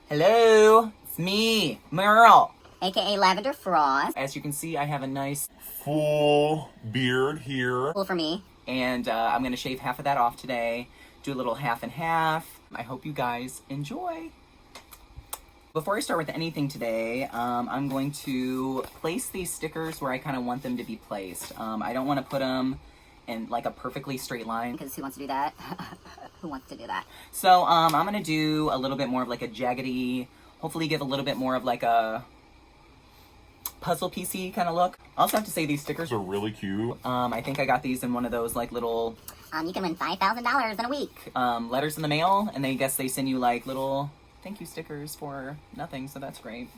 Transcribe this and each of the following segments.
Hello, it's me, Murl. A.K.A. Lavender Frost. As you can see, I have a nice full beard here. Full for me. And I'm going to shave half of that off today. Do a little half and half. I hope you guys enjoy. Before I start with anything today, I'm going to place these stickers where I kind of want them to be placed. I don't want to put them in like a perfectly straight line. Because who wants to do that? Who wants to do that? So I'm going to do a little bit more of like a jaggedy, hopefully give a little bit more of like a puzzle piecey kind of look. I also have to say these stickers are really cute. I think I got these in one of those like little you can win $5,000 in a week. Letters in the mail, and they guess they send you like little thank you stickers for nothing, so that's great.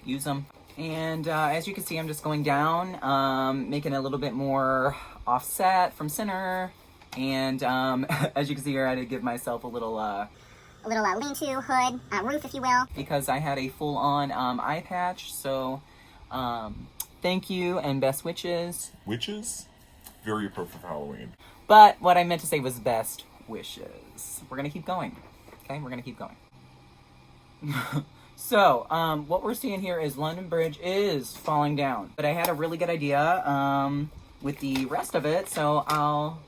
Use them. And as you can see, I'm just going down, making it a little bit more offset from center. And as you can see here, I had to give myself a little lean-to hood, roof, if you will. Because I had a full-on eye patch, so thank you and best wishes. Wishes? Very appropriate for Halloween. But what I meant to say was best wishes. We're going to keep going. Okay, we're going to keep going. So, what we're seeing here is London Bridge is falling down. But I had a really good idea with the rest of it, so I'll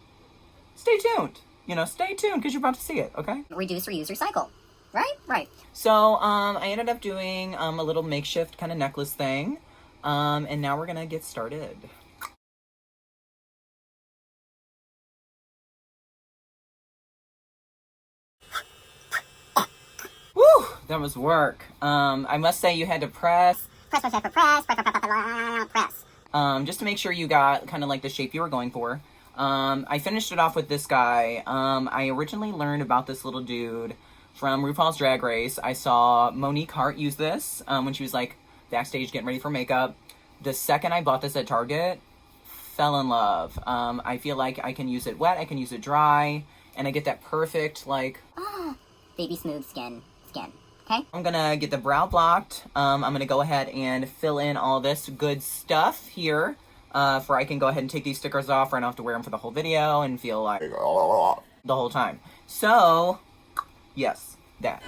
stay tuned. You know, stay tuned because you're about to see it, okay? Reduce, reuse, recycle. Right? Right. So, I ended up doing a little makeshift kind of necklace thing. And now we're going to get started. Woo! That was work. I must say you had to press. Press. Just to make sure you got kind of like the shape you were going for. I finished it off with this guy. I originally learned about this little dude from RuPaul's Drag Race. I saw Monique Hart use this when she was like backstage getting ready for makeup. The second I bought this at Target, fell in love. I feel like I can use it wet, I can use it dry, and I get that perfect like baby smooth skin. Okay? I'm gonna get the brow blocked. I'm gonna go ahead and fill in all this good stuff here. For I can go ahead and take these stickers off, or I don't have to wear them for the whole video and feel like the whole time. So, yes, that.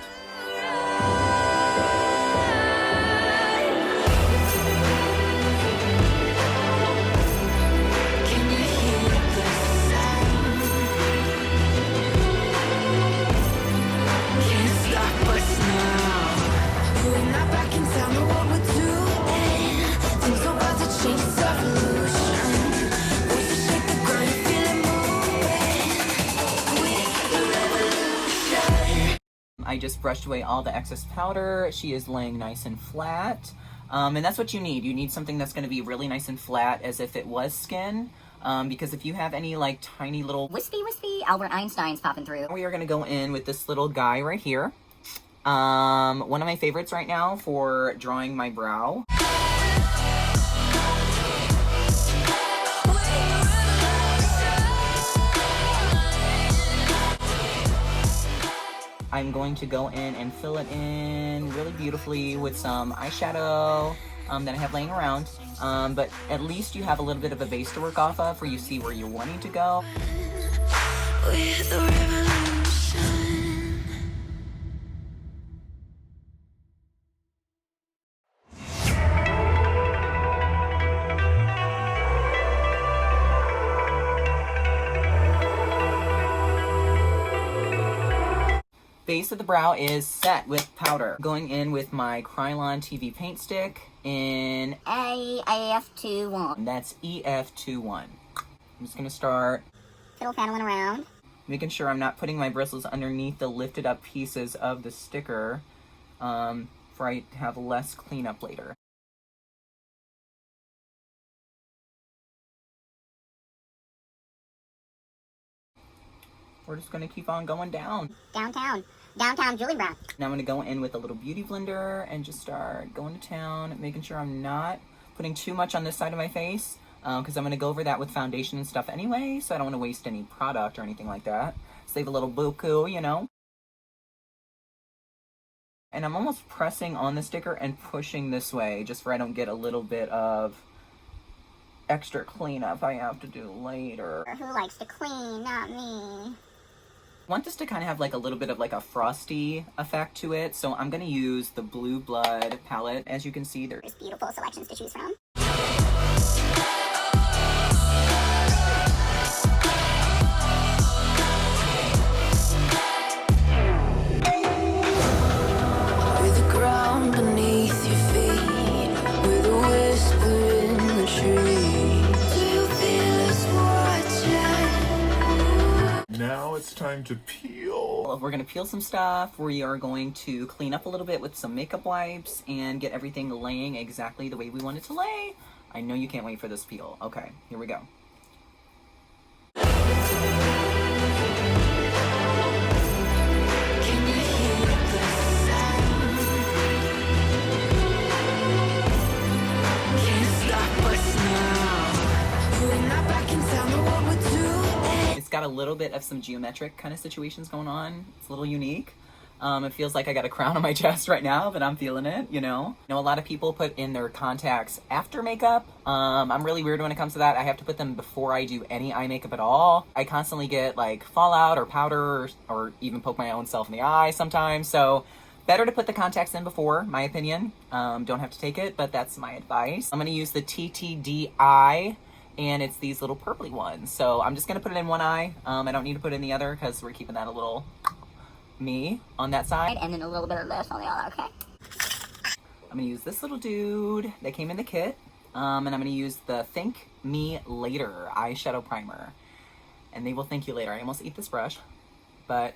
I just brushed away all the excess powder. She is laying nice and flat. And that's what you need. You need something that's going to be really nice and flat as if it was skin. Because if you have any like tiny little wispy Albert Einstein's popping through. We are going to go in with this little guy right here. One of my favorites right now for drawing my brow. I'm going to go in and fill it in really beautifully with some eyeshadow that I have laying around. But at least you have a little bit of a base to work off of, where you see where you're wanting to go. With the revolution. Base of the brow is set with powder. Going in with my Krylon TV paint stick in EF21. That's EF21. I'm just gonna start Fiddle-faddling around. making sure I'm not putting my bristles underneath the lifted up pieces of the sticker, for I have less cleanup later. We're just gonna keep on going down. Downtown Julie Brown. Now I'm gonna go in with a little beauty blender and just start going to town, making sure I'm not putting too much on this side of my face, because I'm gonna go over that with foundation and stuff anyway, so I don't wanna waste any product or anything like that. Save a little buku, you know? And I'm almost pressing on the sticker and pushing this way, just so I don't get a little bit of extra cleanup I have to do later. Who likes to clean? Not me. I want this to kind of have like a little bit of like a frosty effect to it, so I'm going to use the Blue Blood palette. As you can see, there's Beautiful selections to choose from. With the ground beneath your feet, with a whisper in the trees. Do you feel us watching? Now it's time to peel. We're going to peel some stuff. We are going to clean up a little bit with some makeup wipes and get everything laying exactly the way we want it to lay. I know you can't wait for this peel. Okay, here we go. Can you hear the sound? Can't stop us now. We're not back in town, know what we're doing. It's got a little bit of some geometric kind of situations going on. It's a little unique. It feels like I got a crown on my chest right now, but I'm feeling it, you know. I know a lot of people put in their contacts after makeup. I'm really weird when it comes to that. I have to put them before I do any eye makeup at all. I constantly get like fallout or powder or even poke my own self in the eye sometimes. So better to put the contacts in before, my opinion. Don't have to take it, but that's my advice. I'm going to use the TTDI. And it's these little purpley ones. So I'm just going to put it in one eye. I don't need to put it in the other because we're keeping that a little me on that side. And then a little bit of this on the other, okay? I'm going to use this little dude that came in the kit. And I'm going to use the Thank Me Later eyeshadow primer. And they will thank you later. I almost ate this brush. But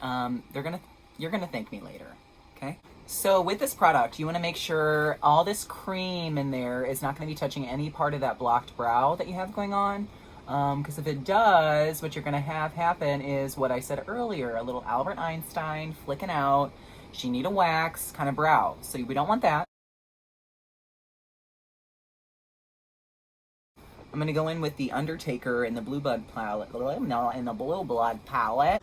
you're going to thank me later. Okay? So with this product, you want to make sure all this cream in there is not going to be touching any part of that blocked brow that you have going on. Because if it does, what you're going to have happen is what I said earlier, a little Albert Einstein flicking out. She need a wax kind of brow. So we don't want that. I'm going to go in with the Undertaker in the Blue Blood palette. No, in the Blue Blood palette.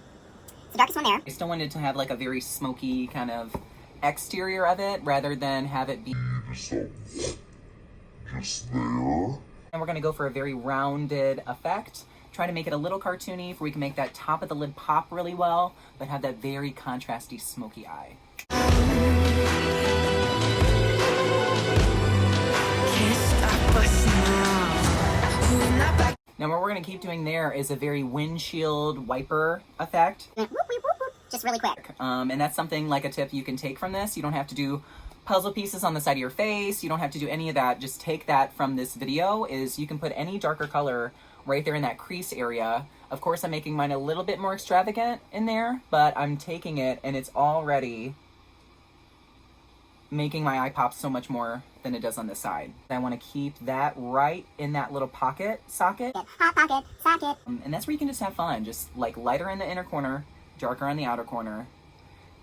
It's the darkest one there. I still wanted to have like a very smoky kind of exterior of it rather than have it be Just there. and we're going to go for a very rounded effect. Try to make it a little cartoony for we can make that top of the lid pop really well, but have that very contrasty smoky eye. Can't stop us now. We're not back. Now what we're going to keep doing there is a very windshield wiper effect. Whoop, whoop, whoop, whoop. Just really quick. And that's something like a tip you can take from this. You don't have to do puzzle pieces on the side of your face. You don't have to do any of that. Just take that from this video is you can put any darker color right there in that crease area. Of course, I'm making mine a little bit more extravagant in there, but I'm taking it and it's already making my eye pop so much more than it does on this side. I want to keep that right in that little pocket socket. Hot pocket, socket. And that's where you can just have fun. Just like lighter in the inner corner, darker on the outer corner.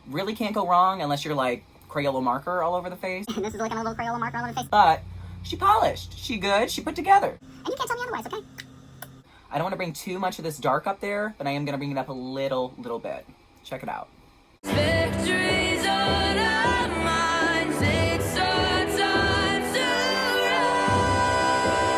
Really can't go wrong unless you're like Crayola marker all over the face. And this is looking a little Crayola marker all over the face. But she polished. She good. She put together. And you can't tell me otherwise, okay? I don't want to bring too much of this dark up there, but I am going to bring it up a little bit. Check it out. Victory's on our minds. It's our time to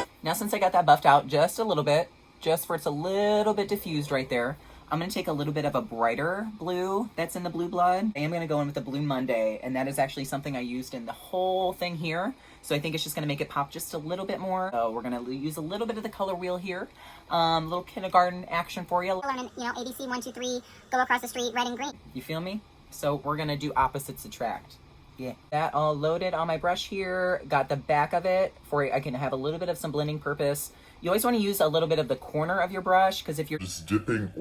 rise. Now since I got that buffed out just a little bit, just for it's a little bit diffused right there, I'm going to take a little bit of a brighter blue that's in the Blue Blood. I am going to go in with the Blue Monday, and that is actually something I used in the whole thing here. So I think it's just going to make it pop just a little bit more. So we're going to use a little bit of the color wheel here. Little kindergarten action for you. We're learning, ABC 1, 2, 3, go across the street, red and green. You feel me? So we're going to do opposites attract. Yeah. That all loaded on my brush here. Got the back of it for I can have a little bit of some blending purpose. You always want to use a little bit of the corner of your brush because if you're Just dipping,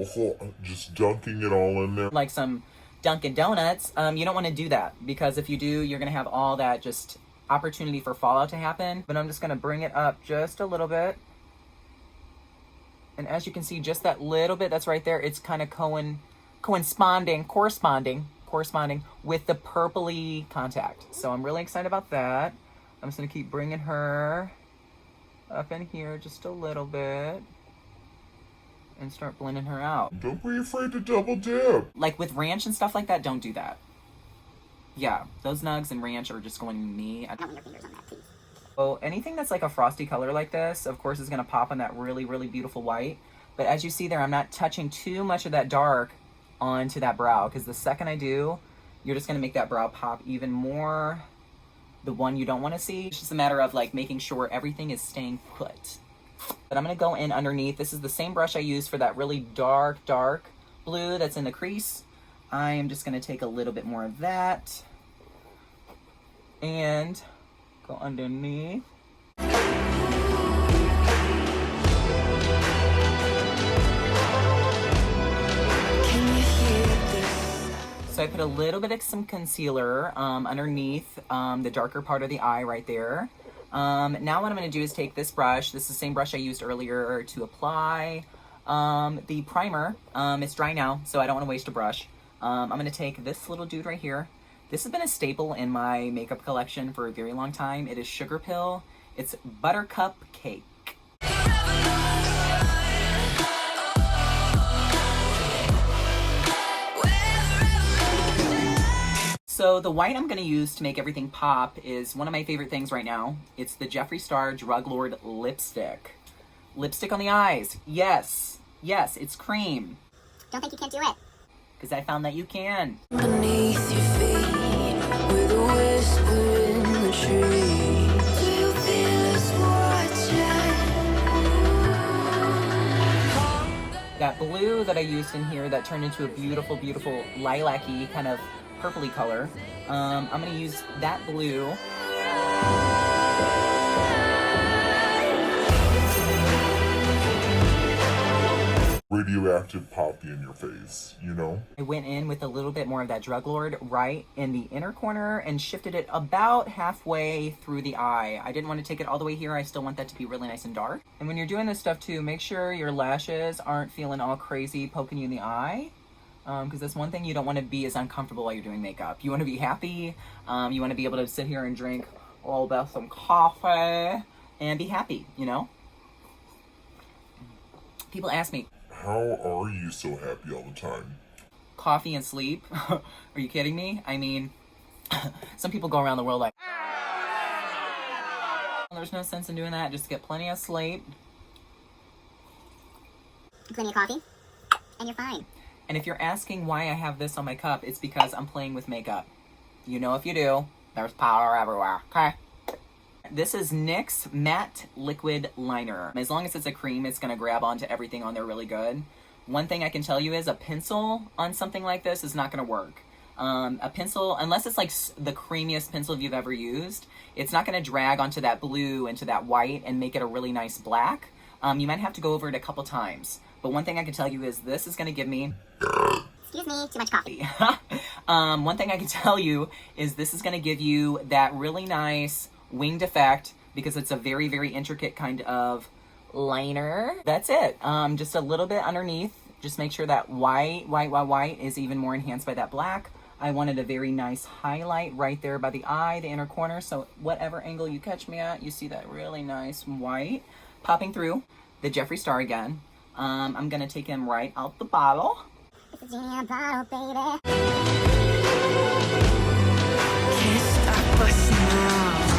just dunking it all in there. like some Dunkin' Donuts, you don't want to do that because if you do, you're going to have all that just opportunity for fallout to happen. But I'm just going to bring it up just a little bit. And as you can see, just that little bit that's right there, it's kind of corresponding with the purpley contact. So I'm really excited about that. I'm just going to keep bringing her up in here just a little bit and start blending her out. Don't be afraid to double dip. Like with ranch and stuff like that, don't do that. Yeah, those nugs and ranch are just going to me. I don't want your fingers on that, please. So anything that's like a frosty color like this, of course, is going to pop on that really, really beautiful white. But as you see there, I'm not touching too much of that dark onto that brow, because the second I do, you're just gonna make that brow pop even more. The one you don't want to see. It's just a matter of like making sure everything is staying put. But I'm gonna go in underneath. This is the same brush I used for that really dark blue that's in the crease. I am just gonna take a little bit more of that and go underneath. So I put a little bit of some concealer underneath the darker part of the eye right there. Now what I'm going to do is take this brush. This is the same brush I used earlier to apply the primer. It's dry now, so I don't want to waste a brush. I'm going to take this little dude right here. This has been a staple in my makeup collection for a very long time. It is Sugar Pill. It's Buttercup Cake. So the white I'm going to use to make everything pop is one of my favorite things right now. It's the Jeffree Star Drug Lord lipstick. Lipstick on the eyes. Yes. Yes, it's cream. Don't think you can't do it. Because I found that you can. Beneath your feet, with a whisper in the tree. Do you feel us watching? That blue that I used in here that turned into a beautiful, beautiful lilac-y kind of purpley color. I'm going to use that blue. Radioactive poppy in your face, you know? I went in with a little bit more of that Drug Lord right in the inner corner and shifted it about halfway through the eye. I didn't want to take it all the way here. I still want that to be really nice and dark. And when you're doing this stuff too, make sure your lashes aren't feeling all crazy poking you in the eye. Because that's one thing you don't want to be is uncomfortable while you're doing makeup. You want to be happy. You want to be able to sit here and drink a little bit of some coffee and be happy, you know? People ask me, How are you so happy all the time? coffee and sleep? Are you kidding me? I mean, some people go around the world like, there's no sense in doing that. Just get plenty of sleep. Plenty of coffee, and you're fine. And if you're asking why I have this on my cup, it's because I'm playing with makeup. You know if you do, there's powder everywhere, okay? This is NYX Matte Liquid Liner. As long as it's a cream, it's gonna grab onto everything on there really good. One thing I can tell you is a pencil on something like this is not gonna work. A pencil, unless it's like the creamiest pencil you've ever used, it's not gonna drag onto that blue, into that white, and make it a really nice black. You might have to go over it a couple times. But one thing I can tell you is this is gonna give me... Excuse me, too much coffee. One thing I can tell you is this is gonna give you that really nice winged effect because it's a very, very intricate kind of liner. That's it. Just a little bit underneath. Just make sure that white is even more enhanced by that black. I wanted a very nice highlight right there by the eye, the inner corner. So whatever angle you catch me at, you see that really nice white popping through. The Jeffree Star again. I'm gonna take him right out the bottle. It's a genie in a bottle, baby. Can't stop us now.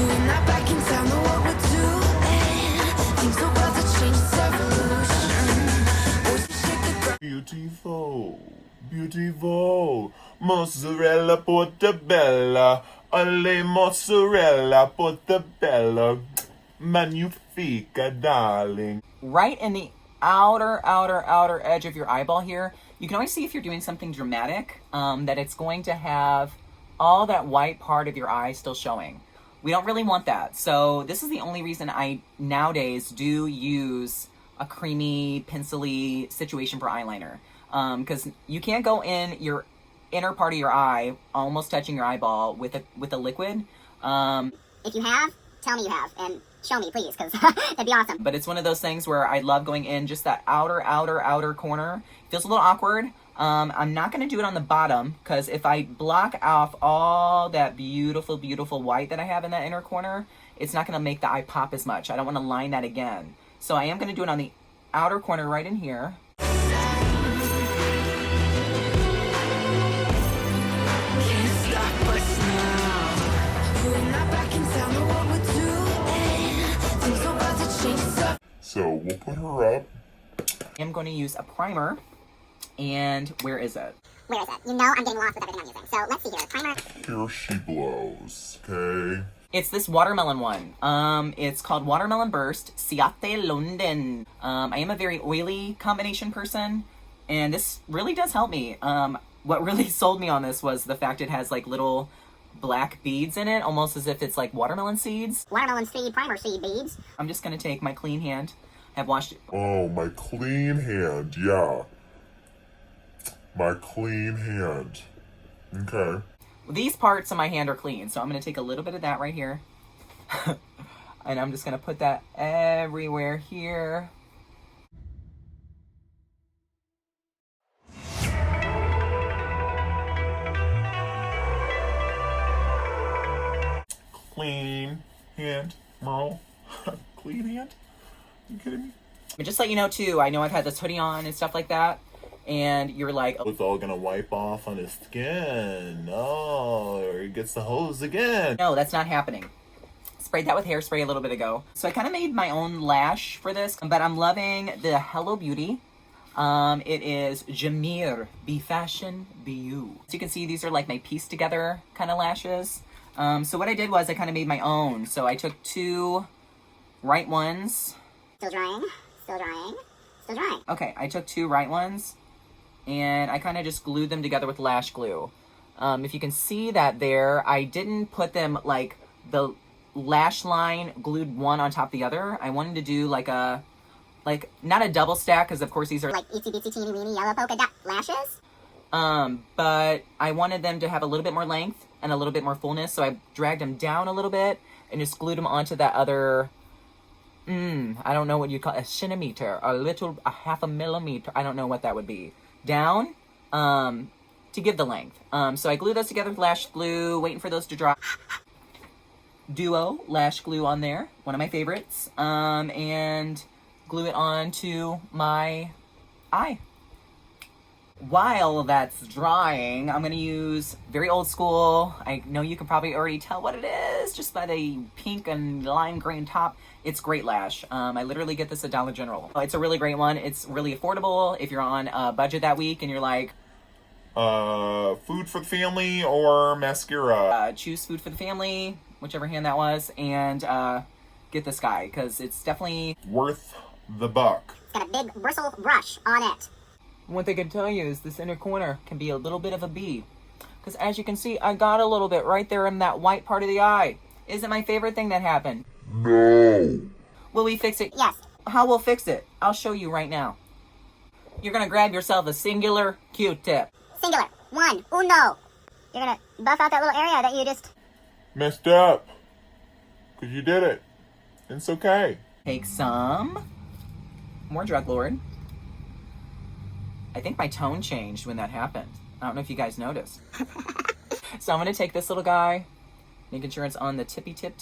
We're not back in town, know what we're doing. Things are about to change, it's evolution. Boys, we shake the ground. Beautiful, beautiful. Mozzarella portabella. Ole mozzarella portabella. Magnifica, darling. Right in the outer edge of your eyeball here, you can always see if you're doing something dramatic, that it's going to have all that white part of your eye still showing. We don't really want that. So this is the only reason I nowadays do use a creamy, pencil-y situation for eyeliner. Because you can't go in your inner part of your eye, almost touching your eyeball with a liquid. If you have, tell me you have, and show me, please, because that'd be awesome. But it's one of those things where I love going in just that outer corner. Feels a little awkward. I'm not going to do it on the bottom, because if I block off all that beautiful, beautiful white that I have in that inner corner, it's not going to make the eye pop as much. I don't want to line that again. So I am going to do it on the outer corner right in here. Can't stop us now. We're not back in town, know what we're doing. Things are about to change, it's So we'll put her up. I'm going to use a primer And where is it? Where is it? You know I'm getting lost with everything I'm using. So let's see here. Primer. Here she blows, okay? It's this watermelon one. It's called Watermelon Burst Siate London. I am a very oily combination person, and this really does help me. What really sold me on this was the fact it has like little black beads in it, almost as if it's like watermelon seeds. Watermelon seed, primer seed beads. I'm just gonna take my clean hand. I've washed it. Oh, my clean hand, yeah. My clean hand. Okay. These parts of my hand are clean, so I'm gonna take a little bit of that right here. And I'm just gonna put that everywhere here. Clean hand, Murl. Clean hand? You kidding me? But just let you know too, I know I've had this hoodie on and stuff like that, and you're like, oh, It's all gonna wipe off on his skin. Oh, or he gets the hose again. no, that's not happening. Sprayed that with hairspray a little bit ago. So I kind of made my own lash for this, but I'm loving the Hello Beauty. It is Jameer, Be Fashion, Be You. So you can see these are like my piece together kind of lashes. So what I did was I kind of made my own. So I took two right ones. Still drying. Still drying. Still drying. Okay, I took two right ones, and I kind of just glued them together with lash glue. If you can see that there, I didn't put them like the lash line glued one on top of the other. I wanted to do like a, not a double stack, because of course these are Like itsy bitsy teeny weeny yellow polka dot lashes. but I wanted them to have a little bit more length and a little bit more fullness, so I dragged them down a little bit and just glued them onto that other, I don't know what you call a centimeter, a half a millimeter, I don't know what that would be, down, to give the length. So I glued those together with lash glue, waiting for those to dry. Duo lash glue on there, one of my favorites, and glue it onto my eye. While that's drying, I'm going to use very old school. I know you can probably already tell what it is just by the pink and lime green top. It's Great Lash. I literally get this at Dollar General. It's a really great one. It's really affordable if you're on a budget that week and you're like, Food for the family or mascara? choose food for the family, whichever hand that was, and get this guy because it's definitely Worth the buck. It's got a big bristle brush on it. One thing I can tell you is this inner corner can be a little bit of a bee. Because as you can see, I got a little bit right there in that white part of the eye. Isn't my favorite thing that happened? No. Will we fix it? Yes. How we'll fix it? I'll show you right now. You're going to grab yourself a singular Q-tip. Singular. One. Uno. You're gonna buff out that little area that you just... Messed up. Because you did it. It's okay. Take some more Drug Lord. I think my tone changed when that happened. I don't know if you guys noticed. So I'm going to take this little guy, making sure it's on the tippy tip.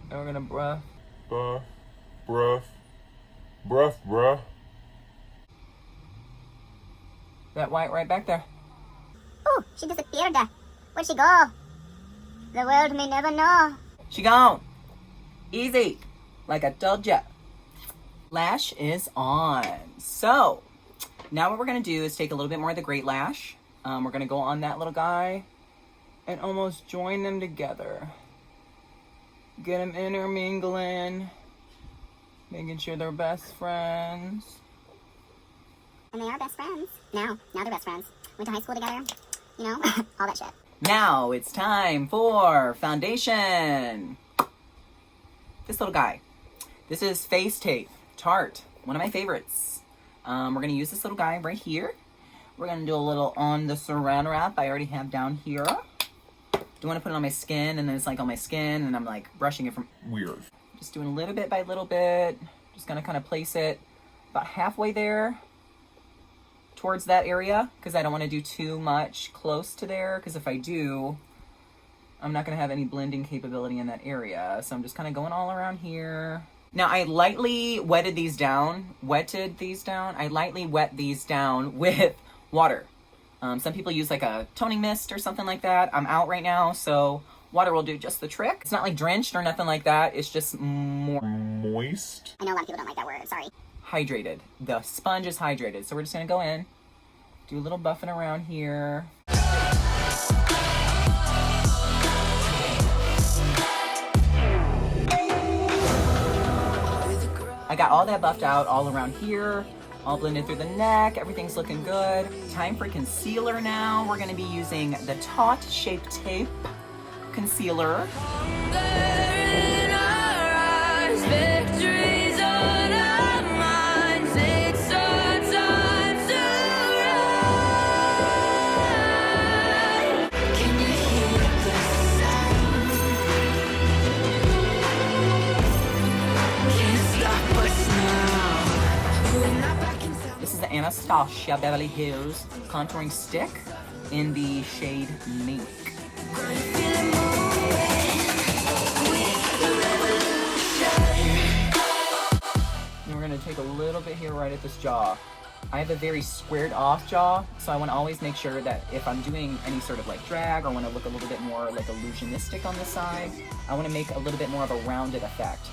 And we're going to bruh. Bruh. That white right back there. Ooh, she disappeared. Where'd she go? The world may never know. She gone. Easy. Like I told ya. Lash is on. So, now what we're going to do is take a little bit more of the Great Lash. We're going to go on that little guy and almost join them together. Get them intermingling. Making sure they're best friends. And they are best friends. Now they're best friends. Went to high school together. You know, all that shit. Now it's time for foundation. This little guy. This is Face Tape Tarte. One of my favorites. We're going to use this little guy right here. We're going to do a little on the saran wrap I already have down here. Do want to put it on my skin, and then it's like on my skin, and I'm like brushing it from... Weird. Just doing a little bit by little bit. Just going to kind of place it about halfway there towards that area, because I don't want to do too much close to there, because if I do, I'm not going to have any blending capability in that area. So I'm just kind of going all around here. Now, I lightly wetted these down. I lightly wet these down with water. Some people use like a toning mist or something like that. I'm out right now, so water will do just the trick. It's not like drenched or nothing like that. It's just more Moist. I know a lot of people don't like that word. Sorry. hydrated. The sponge is hydrated. So we're just gonna go in, do a little buffing around here. I got all that buffed out all around here, all blended through the neck. Everything's looking good. Time for concealer now. We're gonna be using the Taut Shape Tape Concealer. This is the Anastasia Beverly Hills contouring stick in the shade Mink. And we're gonna take a little bit here right at this jaw. I have a very squared off jaw, so I want to always make sure that if I'm doing any sort of like drag or want to look a little bit more like illusionistic on the side, I want to make a little bit more of a rounded effect.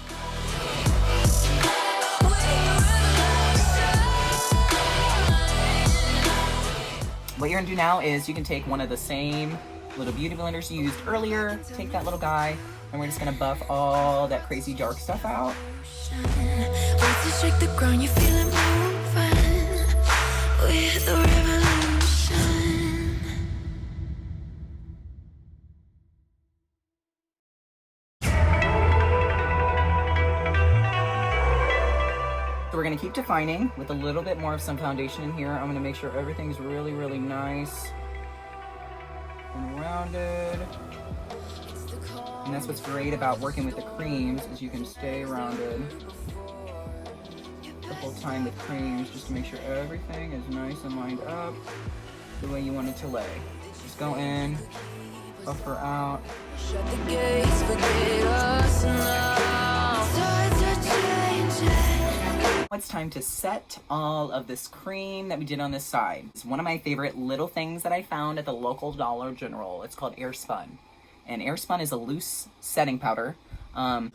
What you're gonna do now is you can take one of the same little beauty blenders you used earlier, take that little guy, and we're just gonna buff all that crazy dark stuff out. Once you shake the ground, you feel it moving with the revolution. So we're gonna keep defining with a little bit more of some foundation in here. I'm gonna make sure everything's really, really nice and rounded. And that's what's great about working with the creams, is you can stay rounded the whole time with creams, just to make sure everything is nice and lined up the way you want it to lay. Just go in, buff her out. Shut the gates, forget us now. Tides are changing. It's time to set all of this cream that we did on this side. It's one of my favorite little things that I found at the local Dollar General. It's called Airspun. And Airspun is a loose setting powder. I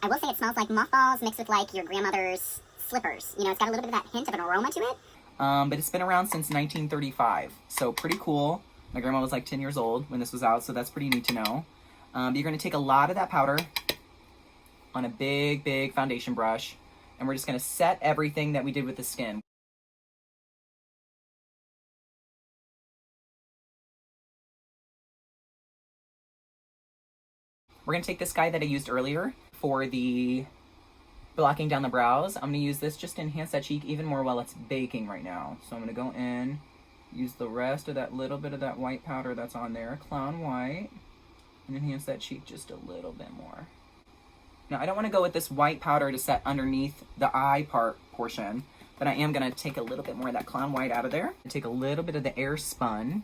will say it smells like mothballs mixed with like your grandmother's slippers. You know, it's got a little bit of that hint of an aroma to it. But it's been around since 1935. So pretty cool. My grandma was like 10 years old when this was out, so that's pretty neat to know. You're gonna take a lot of that powder on a big, big foundation brush, and we're just gonna set everything that we did with the skin. We're gonna take this guy that I used earlier for the blocking down the brows. I'm gonna use this just to enhance that cheek even more while it's baking right now. So I'm gonna go in, use the rest of that little bit of that white powder that's on there, Clown White, and enhance that cheek just a little bit more. Now I don't wanna go with this white powder to set underneath the eye portion, but I am gonna take a little bit more of that Clown White out of there. Take a little bit of the Airspun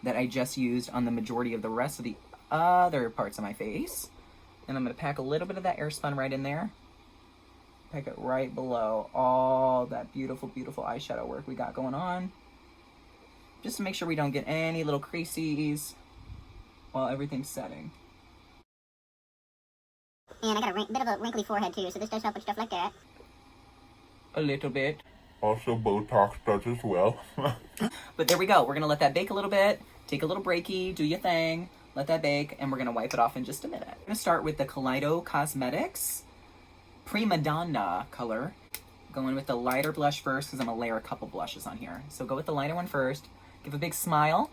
that I just used on the majority of the rest of the other parts of my face. And I'm gonna pack a little bit of that Airspun right in there. Pack it right below all that beautiful, beautiful eyeshadow work we got going on. Just to make sure we don't get any little creases while everything's setting. And I got a bit of a wrinkly forehead too, so this does help with stuff like that. A little bit. Also, Botox does as well. But there we go. We're gonna let that bake a little bit. Take a little breaky, do your thing. Let that bake, and we're gonna wipe it off in just a minute. I'm gonna start with the Kaleido Cosmetics Prima Donna color. Going with the lighter blush first, because I'm gonna layer a couple blushes on here. So go with the lighter one first. Give a big smile.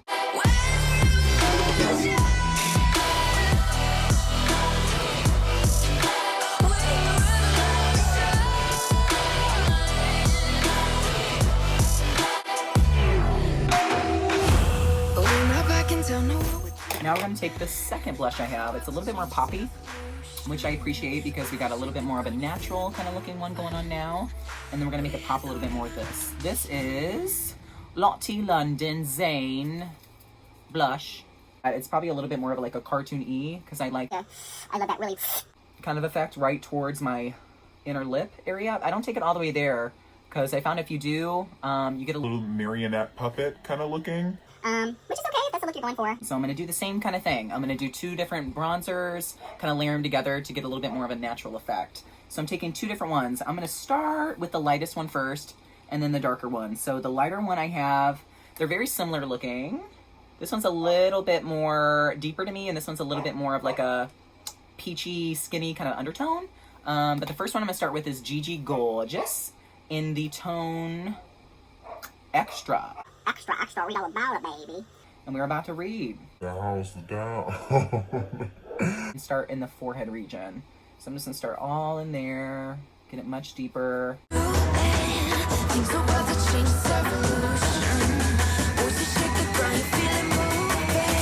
Now we're going to take the second blush I have. It's a little bit more poppy, which I appreciate because we got a little bit more of a natural kind of looking one going on now. And then we're going to make it pop a little bit more with this. This is Lottie London Zane blush. It's probably a little bit more of like a cartoon-y because I like I love that really kind of effect right towards my inner lip area. I don't take it all the way there because I found if you do, you get a Little marionette puppet kind of looking. Which is okay if that's the look you're going for. So I'm going to do the same kind of thing. I'm going to do 2 different bronzers, kind of layer them together to get a little bit more of a natural effect. So I'm taking 2 different ones. I'm going to start with the lightest one first, and then the darker one. So the lighter one I have, they're very similar looking. This one's a little bit more deeper to me, and this one's a little bit more of like a peachy, skinny kind of undertone. But the first one I'm going to start with is Gigi Gorgeous in the tone Extra. Extra, extra, read all about it, baby. And we're about to read. How's the down? Start in the forehead region. So I'm just going to start all in there, get it much deeper. Things about to change, it's evolution. Voices shake the ground, you feel it moving.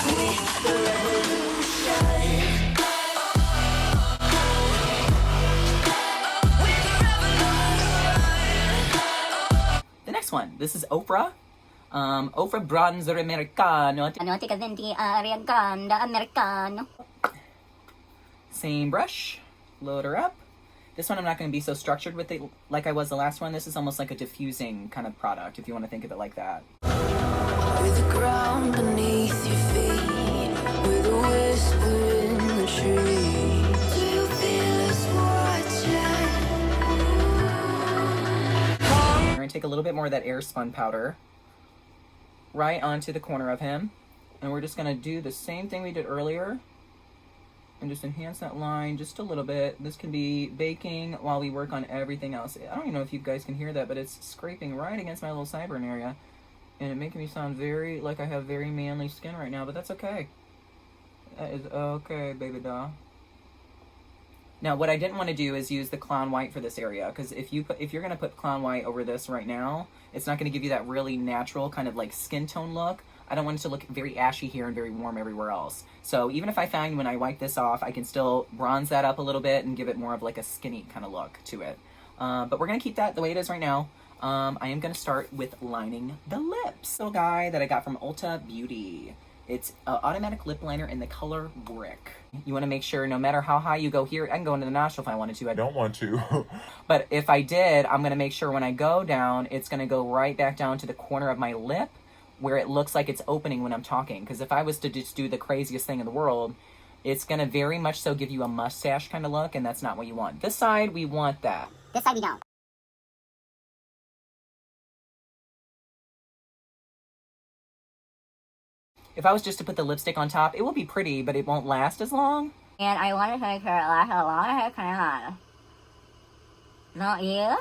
With the revolution. The next one, this is Oprah. Oprah Bronzer Americano. Americano. Same brush, load her up. This one I'm not going to be so structured with it like I was the last one. This is almost like a diffusing kind of product, if you want to think of it like that. With the ground beneath your feet, with a whisper in the tree. Do you feel us watching? We're going to take a little bit more of that Airspun powder right onto the corner of him. And we're just going to do the same thing we did earlier. And just enhance that line just a little bit. This can be baking while we work on everything else. I don't even know if you guys can hear that, but it's scraping right against my little sideburn area. And it making me sound very, like I have very manly skin right now, but that's okay. That is okay, baby doll. Now, what I didn't want to do is use the clown white for this area, because if you're going to put clown white over this right now, it's not going to give you that really natural kind of like skin tone look. I don't want it to look very ashy here and very warm everywhere else. So even if I find when I wipe this off, I can still bronze that up a little bit and give it more of like a skinny kind of look to it. But we're going to keep that the way it is right now. I am going to start with lining the lips. Little guy that I got from Ulta Beauty. It's an automatic lip liner in the color Brick. You want to make sure no matter how high you go here, I can go into the nostril if I wanted to. I don't want to. But if I did, I'm going to make sure when I go down, it's going to go right back down to the corner of my lip where it looks like it's opening when I'm talking. Because if I was to just do the craziest thing in the world, it's going to very much so give you a mustache kind of look, and that's not what you want. This side, we want that. This side we don't. If I was just to put the lipstick on top, it will be pretty, but it won't last as long. And I want to make sure it lasts a long time. Don't you?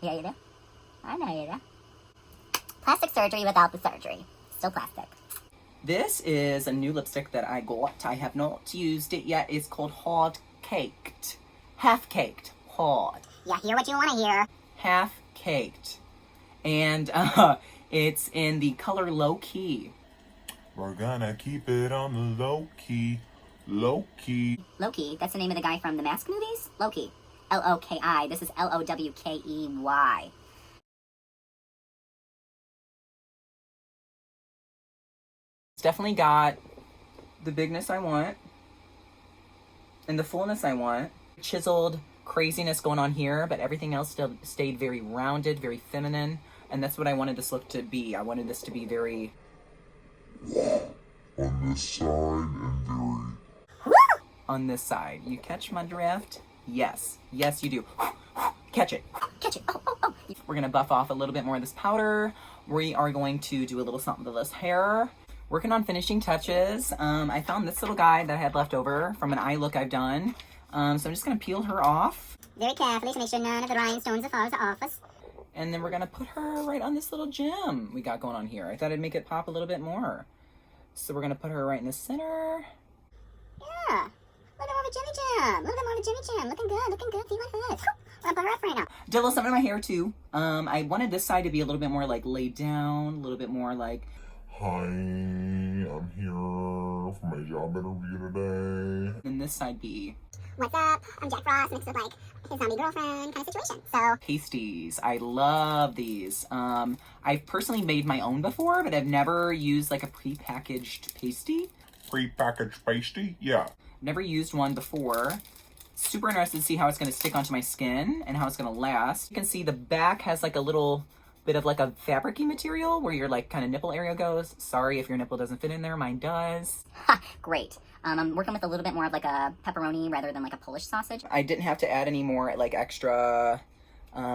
Yeah, you do. I know you do. Plastic surgery without the surgery. Still plastic. This is a new lipstick that I got. I have not used it yet. It's called Hard Caked. Half Caked. Hard. Yeah, hear what you want to hear. Half Caked. And it's in the color Low Key. We're gonna keep it on the low key. Low key. Loki, that's the name of the guy from the Mask movies? Loki. L-O-K-I. This is L-O-W-K-E-Y. It's definitely got the bigness I want and the fullness I want. Chiseled craziness going on here, but everything else still stayed very rounded, very feminine, and that's what I wanted this look to be. I wanted this to be very... on this side and very... on this side. You catch my drift? Yes. Yes, you do. Catch it. Catch it. Oh, oh, oh. We're going to buff off a little bit more of this powder. We are going to do a little something to this hair. Working on finishing touches. I found this little guy that I had left over from an eye look I've done. So I'm just going to peel her off. Very carefully to make sure none of the rhinestones fall out of the office. And then we're going to put her right on this little gem we got going on here. I thought it'd make it pop a little bit more. So we're going to put her right in the center. Yeah. A little more of a Jimmy Jam. A little bit more of a Jimmy Jam. Looking good, looking good. Feel good. I'm going to put her up right now. Did a little something in my hair too. I wanted this side to be a little bit more like laid down. A little bit more like... Hi, I'm here for my job interview today. And this side be... What's up? I'm Jack Frost mixed with like his zombie girlfriend kind of situation. So pasties. I love these. I've personally made my own before, but I've never used like a pre-packaged pasty. Pre-packaged pasty? Yeah. Never used one before. Super interested to see how it's going to stick onto my skin and how it's going to last. You can see the back has like a little bit of like a fabricy material where your like kind of nipple area goes. Sorry if your nipple doesn't fit in there, mine does. Ha, great. I'm working with a little bit more of like a pepperoni rather than like a Polish sausage. I didn't have to add any more like extra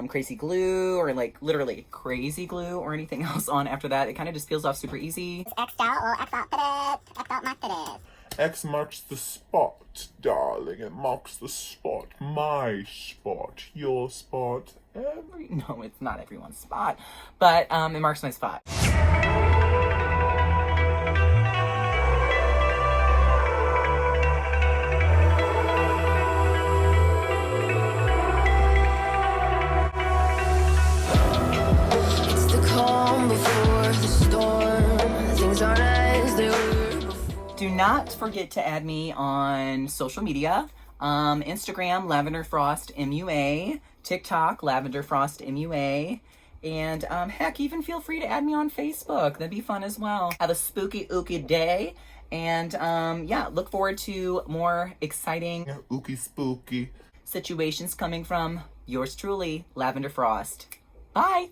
crazy glue or like literally crazy glue or anything else on after that. It kind of just peels off super easy. X'd out or X out marked it is. X marks the spot, darling. It marks the spot. My spot. Your spot. No, it's not everyone's spot, but it marks my spot. It's the calm before the storm. Things aren't as they were before. Do not forget to add me on social media. Instagram, Lavender Frost MUA. TikTok, Lavender Frost MUA. And heck, even feel free to add me on Facebook. That'd be fun as well. Have a spooky ooky day. And yeah, look forward to more exciting Ookie spooky. situations coming from yours truly, Lavender Frost. Bye!